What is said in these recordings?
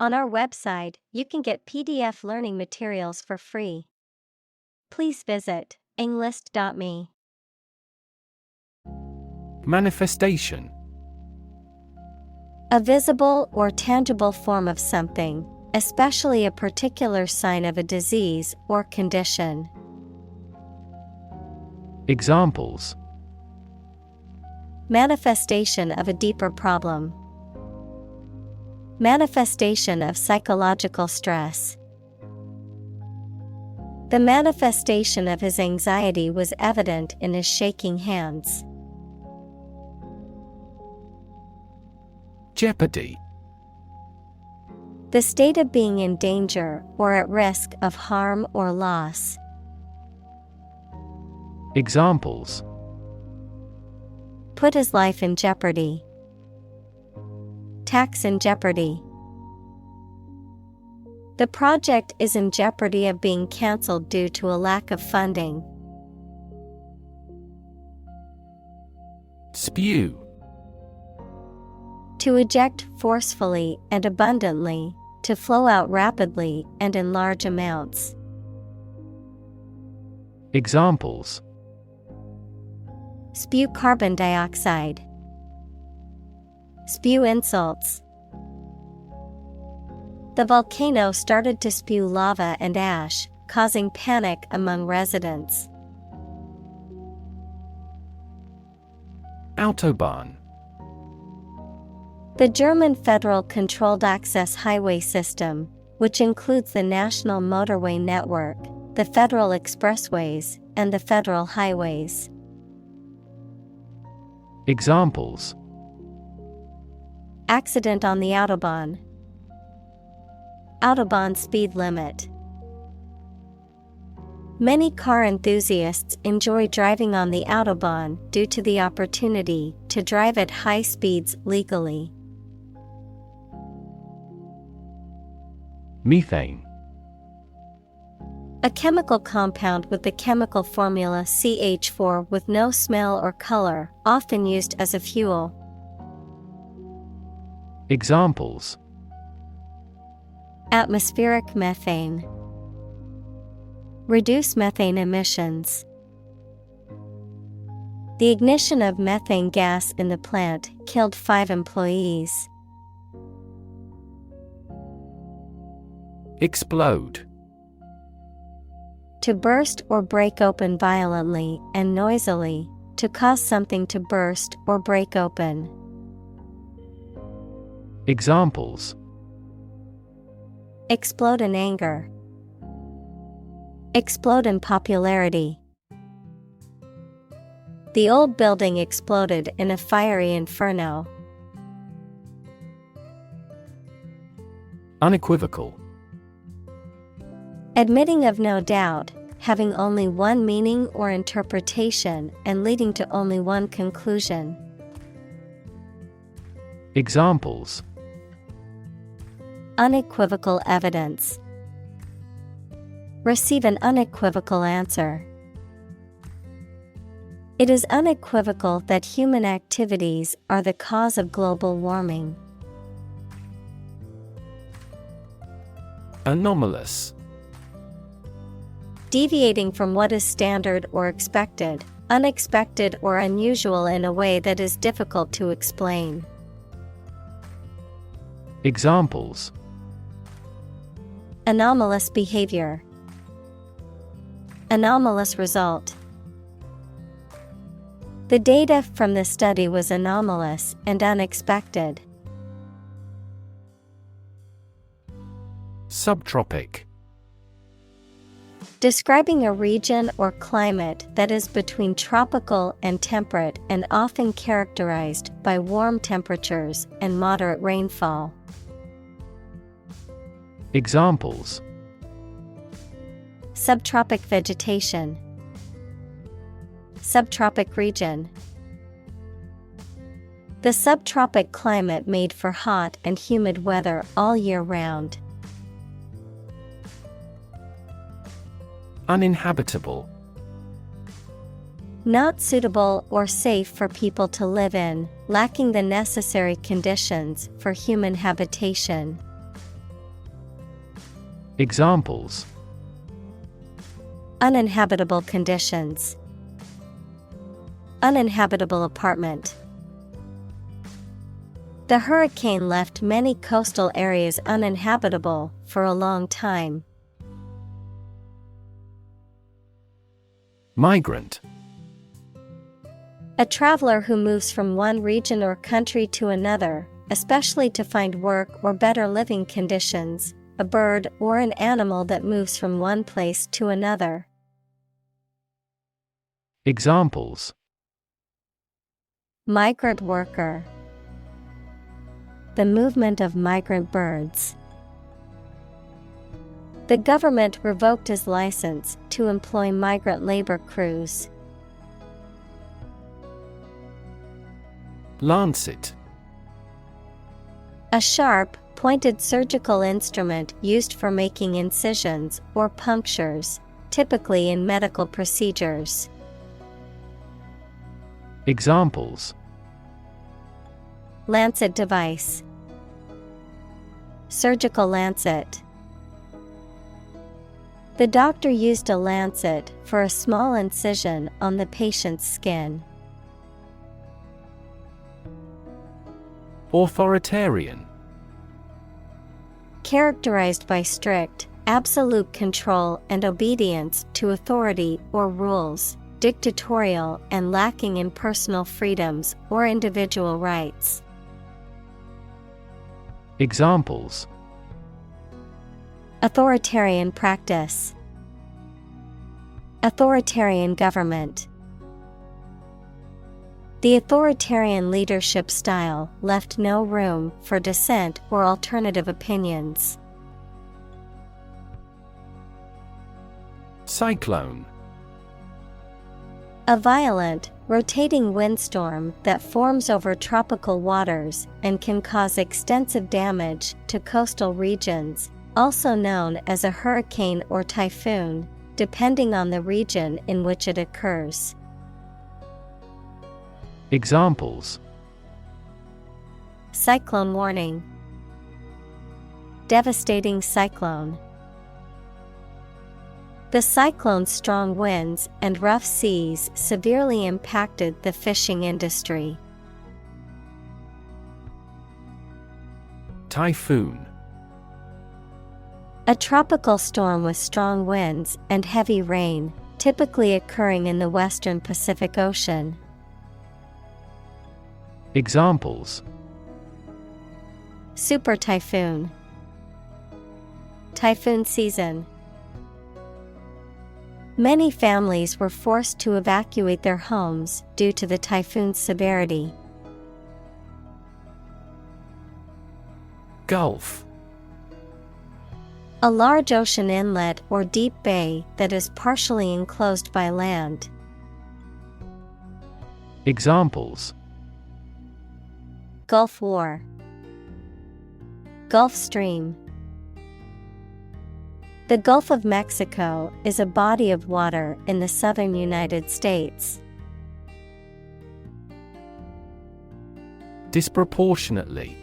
On our website, you can get PDF learning materials for free. Please visit englist.me. Manifestation. A visible or tangible form of something, especially a particular sign of a disease or condition. Examples: Manifestation of a deeper problem. Manifestation of psychological stress. The manifestation of his anxiety was evident in his shaking hands. Jeopardy. The state of being in danger or at risk of harm or loss. Examples: Put his life in jeopardy. Tax in jeopardy. The project is in jeopardy of being cancelled due to a lack of funding. Spew. To eject forcefully and abundantly, to flow out rapidly and in large amounts. Examples: Spew carbon dioxide. Spew insults. The volcano started to spew lava and ash, causing panic among residents. Autobahn. The German federal controlled access highway system, which includes the national motorway network, the federal expressways, and the federal highways. Examples: Accident on the Autobahn. Autobahn speed limit. Many car enthusiasts enjoy driving on the Autobahn due to the opportunity to drive at high speeds legally. Methane. A chemical compound with the chemical formula CH4 with no smell or color, often used as a fuel. Examples: Atmospheric methane. Reduce methane emissions. The ignition of methane gas in the plant killed 5 employees. Explode. To burst or break open violently and noisily, to cause something to burst or break open. Examples: Explode in anger. Explode in popularity. The old building exploded in a fiery inferno. Unequivocal. Admitting of no doubt, having only one meaning or interpretation and leading to only one conclusion. Examples: Unequivocal evidence. Receive an unequivocal answer. It is unequivocal that human activities are the cause of global warming. Anomalous. Deviating from what is standard or expected, unexpected or unusual in a way that is difficult to explain. Examples: Anomalous behavior. Anomalous result. The data from the study was anomalous and unexpected. Subtropic. Describing a region or climate that is between tropical and temperate and often characterized by warm temperatures and moderate rainfall. Examples: Subtropic vegetation. Subtropic region. The subtropic climate made for hot and humid weather all year round. Uninhabitable. Not suitable or safe for people to live in, lacking the necessary conditions for human habitation. Examples: uninhabitable conditions, uninhabitable apartment. The hurricane left many coastal areas uninhabitable for a long time. Migrant. A traveler who moves from one region or country to another, especially to find work or better living conditions, a bird or an animal that moves from one place to another. Examples: migrant worker, the movement of migrant birds. The government revoked his license to employ migrant labor crews. Lancet. A sharp, pointed surgical instrument used for making incisions or punctures, typically in medical procedures. Examples: lancet device, surgical lancet. The doctor used a lancet for a small incision on the patient's skin. Authoritarian. Characterized by strict, absolute control and obedience to authority or rules, dictatorial and lacking in personal freedoms or individual rights. Examples: authoritarian practice, authoritarian government. The authoritarian leadership style left no room for dissent or alternative opinions. Cyclone. A violent, rotating windstorm that forms over tropical waters and can cause extensive damage to coastal regions, also known as a hurricane or typhoon, depending on the region in which it occurs. Examples: cyclone warning, devastating cyclone. The cyclone's strong winds and rough seas severely impacted the fishing industry. Typhoon. A tropical storm with strong winds and heavy rain, typically occurring in the western Pacific Ocean. Examples: super typhoon, typhoon season. Many families were forced to evacuate their homes due to the typhoon's severity. Gulf. A large ocean inlet or deep bay that is partially enclosed by land. Examples: Gulf War, Gulf Stream. The Gulf of Mexico is a body of water in the southern United States. Disproportionately.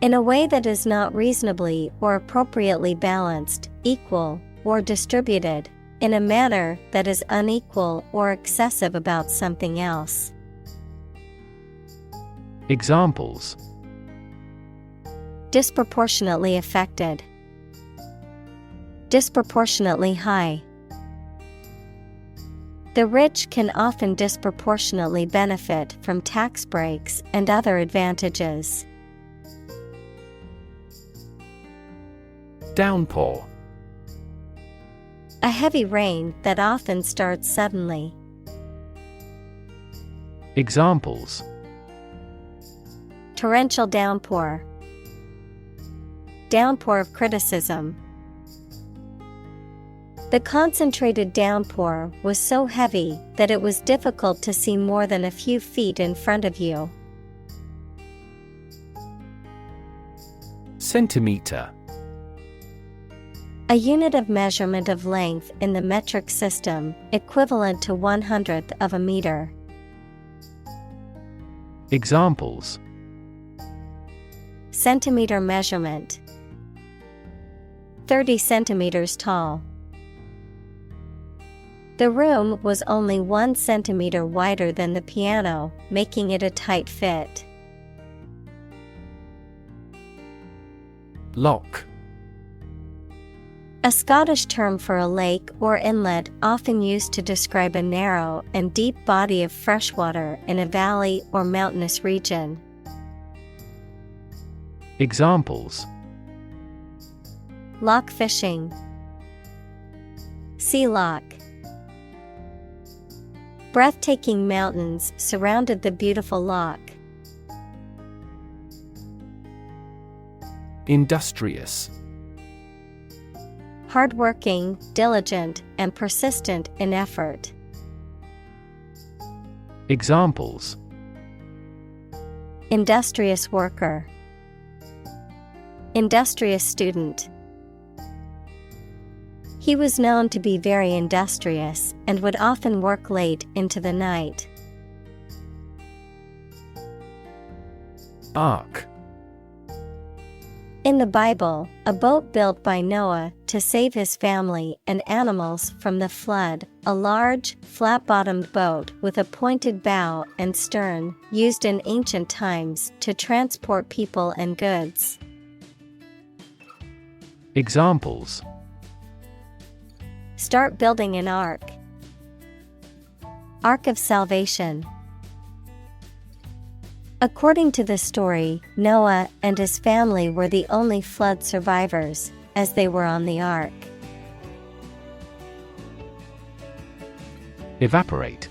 In a way that is not reasonably or appropriately balanced, equal, or distributed, in a manner that is unequal or excessive about something else. Examples: disproportionately affected, disproportionately high. The rich can often disproportionately benefit from tax breaks and other advantages. Downpour. A heavy rain that often starts suddenly. Examples: torrential downpour, downpour of criticism. The concentrated downpour was so heavy that it was difficult to see more than a few feet in front of you. Centimeter. A unit of measurement of length in the metric system, equivalent to 1/100th of a meter. Examples: centimeter measurement, 30 centimeters tall. The room was only 1 centimeter wider than the piano, making it a tight fit. Lock. A Scottish term for a lake or inlet often used to describe a narrow and deep body of freshwater in a valley or mountainous region. Examples: Lock fishing. Sea lock. Breathtaking mountains surrounded the beautiful lock. Industrious. Hardworking, diligent, and persistent in effort. Examples: Industrious worker. Industrious student. He was known to be very industrious and would often work late into the night. Ark. In the Bible, a boat built by Noah to save his family and animals from the flood, a large, flat-bottomed boat with a pointed bow and stern, used in ancient times to transport people and goods. Examples: Start building an ark. Ark of Salvation. According to the story, Noah and his family were the only flood survivors, as they were on the ark. Evaporate.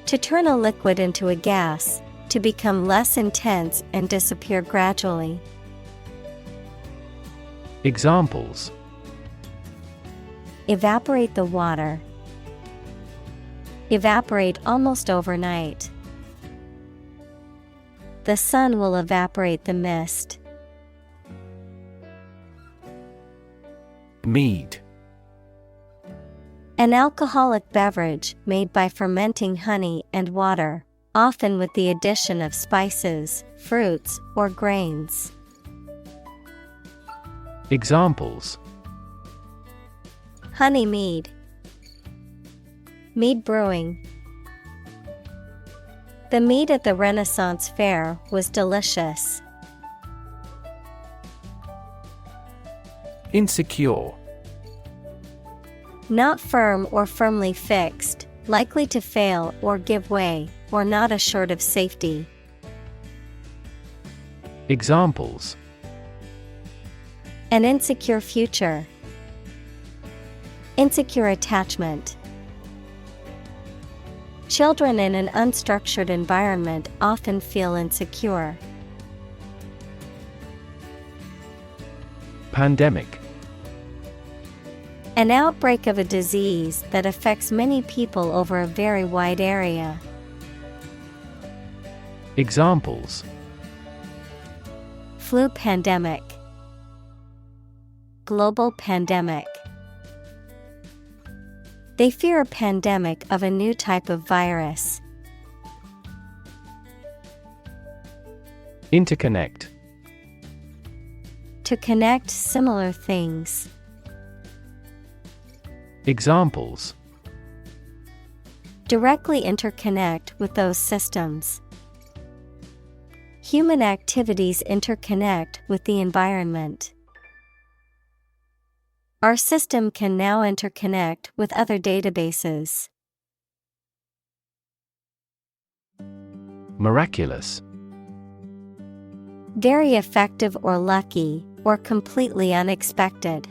To turn a liquid into a gas, to become less intense and disappear gradually. Examples: Evaporate the water. Evaporate almost overnight. The sun will evaporate the mist. Mead. An alcoholic beverage made by fermenting honey and water, often with the addition of spices, fruits, or grains. Examples: Honey mead. Mead brewing. The mead at the Renaissance fair was delicious. Insecure. Not firm or firmly fixed, likely to fail or give way, or not assured of safety. Examples: An insecure future. Insecure attachment. Children in an unstructured environment often feel insecure. Pandemic. An outbreak of a disease that affects many people over a very wide area. Examples: Flu pandemic. Global pandemic. They fear a pandemic of a new type of virus. Interconnect. To connect similar things. Examples: Directly interconnect with those systems. Human activities interconnect with the environment. Our system can now interconnect with other databases. Miraculous. Very effective or lucky, or completely unexpected.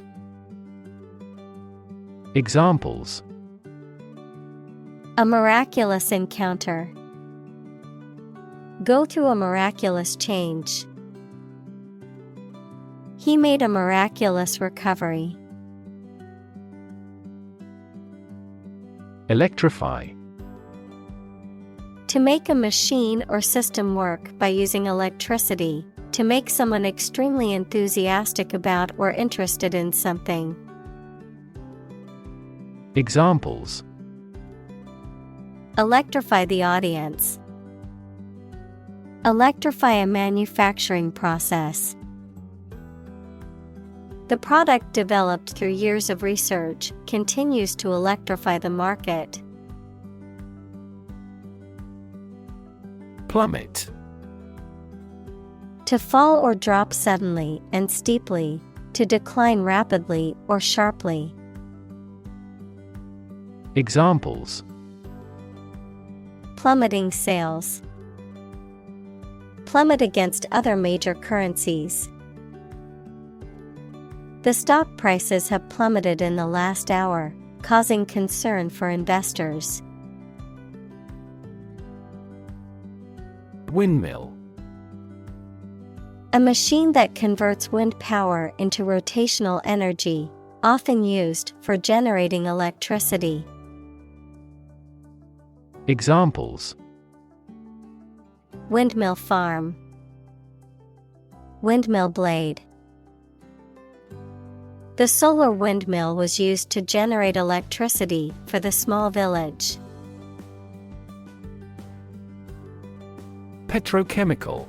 Examples: A miraculous encounter. Go through a miraculous change. He made a miraculous recovery. Electrify. To make a machine or system work by using electricity, to make someone extremely enthusiastic about or interested in something. Examples: Electrify the audience. Electrify a manufacturing process. The product developed through years of research continues to electrify the market. Plummet. To fall or drop suddenly and steeply, to decline rapidly or sharply. Examples: plummeting sales, plummet against other major currencies. The stock prices have plummeted in the last hour, causing concern for investors. Windmill. A machine that converts wind power into rotational energy, often used for generating electricity. Examples: windmill farm, windmill blade. The solar windmill was used to generate electricity for the small village. Petrochemical.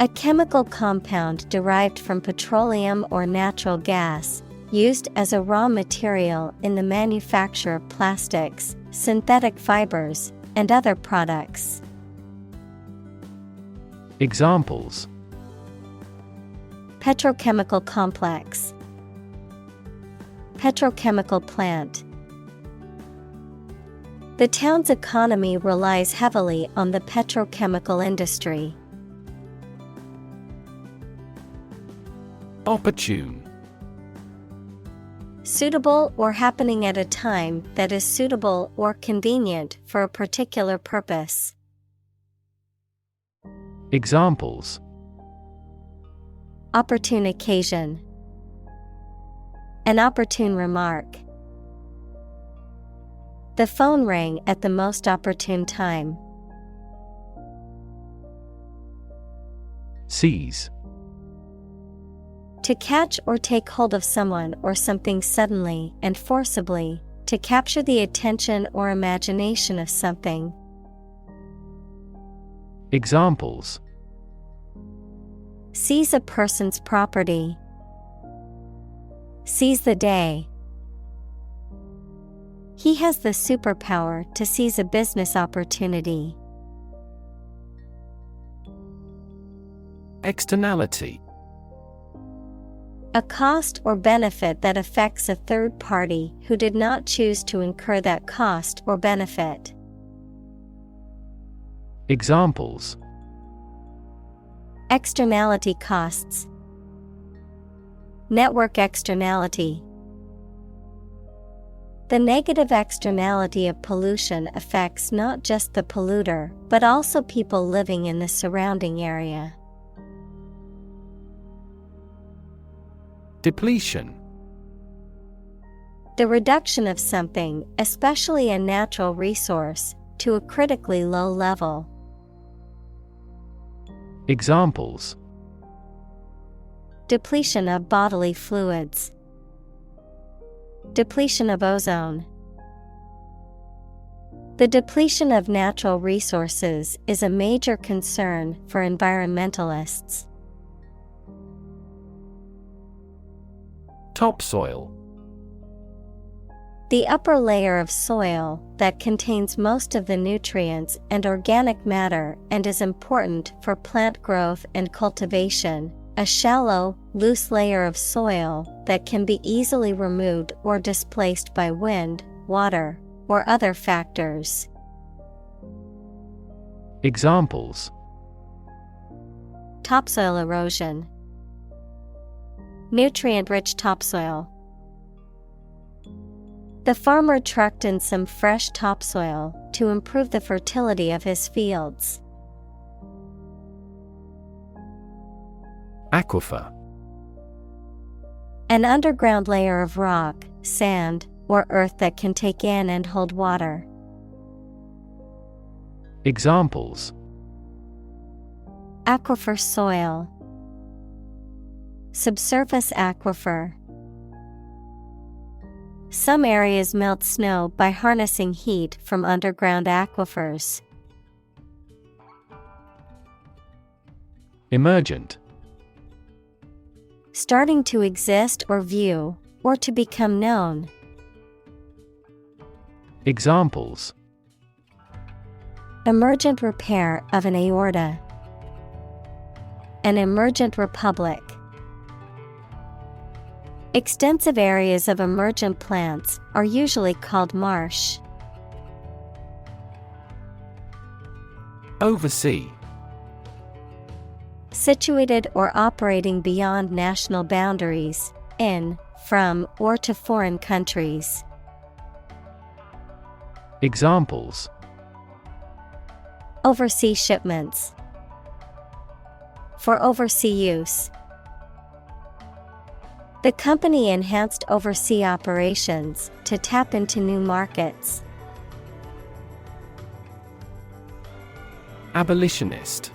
A chemical compound derived from petroleum or natural gas, used as a raw material in the manufacture of plastics, synthetic fibers, and other products. Examples: petrochemical complex, petrochemical plant. The town's economy relies heavily on the petrochemical industry. Opportune. Suitable or happening at a time that is suitable or convenient for a particular purpose. Examples: opportune occasion, an opportune remark. The phone rang at the most opportune time. Seize. To catch or take hold of someone or something suddenly and forcibly, to capture the attention or imagination of something. Examples: seize a person's property, seize the day. He has the superpower to seize a business opportunity. Externality. A cost or benefit that affects a third party who did not choose to incur that cost or benefit. Examples: externality costs, network externality. The negative externality of pollution affects not just the polluter, but also people living in the surrounding area. Depletion. The reduction of something, especially a natural resource, to a critically low level. Examples: depletion of bodily fluids, depletion of ozone. The depletion of natural resources is a major concern for environmentalists. Topsoil. The upper layer of soil that contains most of the nutrients and organic matter and is important for plant growth and cultivation. A shallow, loose layer of soil that can be easily removed or displaced by wind, water, or other factors. Examples: topsoil erosion, nutrient-rich topsoil. The farmer trucked in some fresh topsoil to improve the fertility of his fields. Aquifer. An underground layer of rock, sand, or earth that can take in and hold water. Examples: aquifer soil, subsurface aquifer. Some areas melt snow by harnessing heat from underground aquifers. Emergent. starting to exist or view, or to become known. Examples: Emergent repair of an aorta. An emergent republic. Extensive areas of emergent plants are usually called marsh. Oversee. Situated or operating beyond national boundaries, in, from, or to foreign countries. Examples: Oversee shipments. For oversea use. The company enhanced oversea operations to tap into new markets. Abolitionist.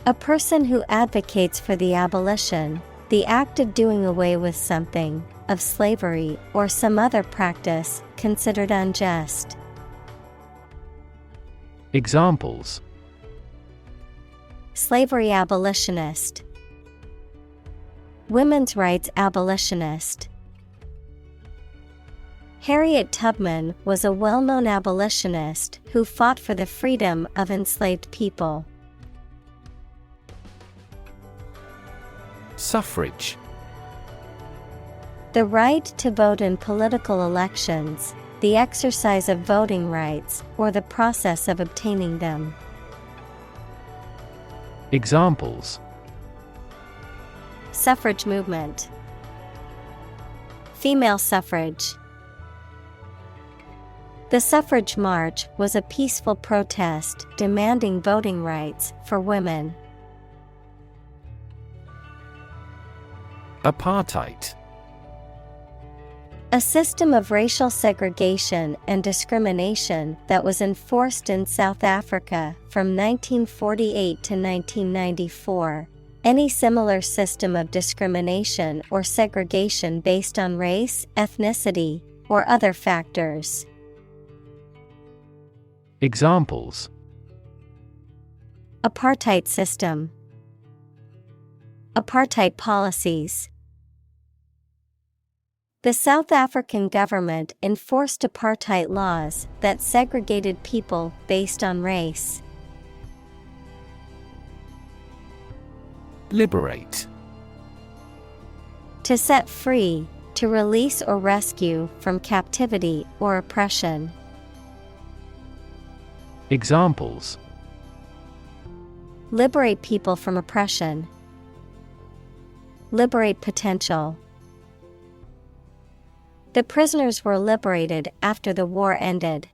A person who advocates for the abolition, the act of doing away with something, of slavery or some other practice considered unjust. Examples: Slavery abolitionist. Women's rights abolitionist. Harriet Tubman was a well-known abolitionist who fought for the freedom of enslaved people. Suffrage. The right to vote in political elections, the exercise of voting rights, or the process of obtaining them. Examples: Suffrage movement. Female suffrage. The suffrage march was a peaceful protest demanding voting rights for women. Apartheid. A system of racial segregation and discrimination that was enforced in South Africa from 1948 to 1994. Any similar system of discrimination or segregation based on race, ethnicity, or other factors. Examples: Apartheid system. Apartheid policies. The South African government enforced apartheid laws that segregated people based on race. Liberate. To set free, to release or rescue from captivity or oppression. Examples: Liberate people from oppression. Liberate potential. The prisoners were liberated after the war ended.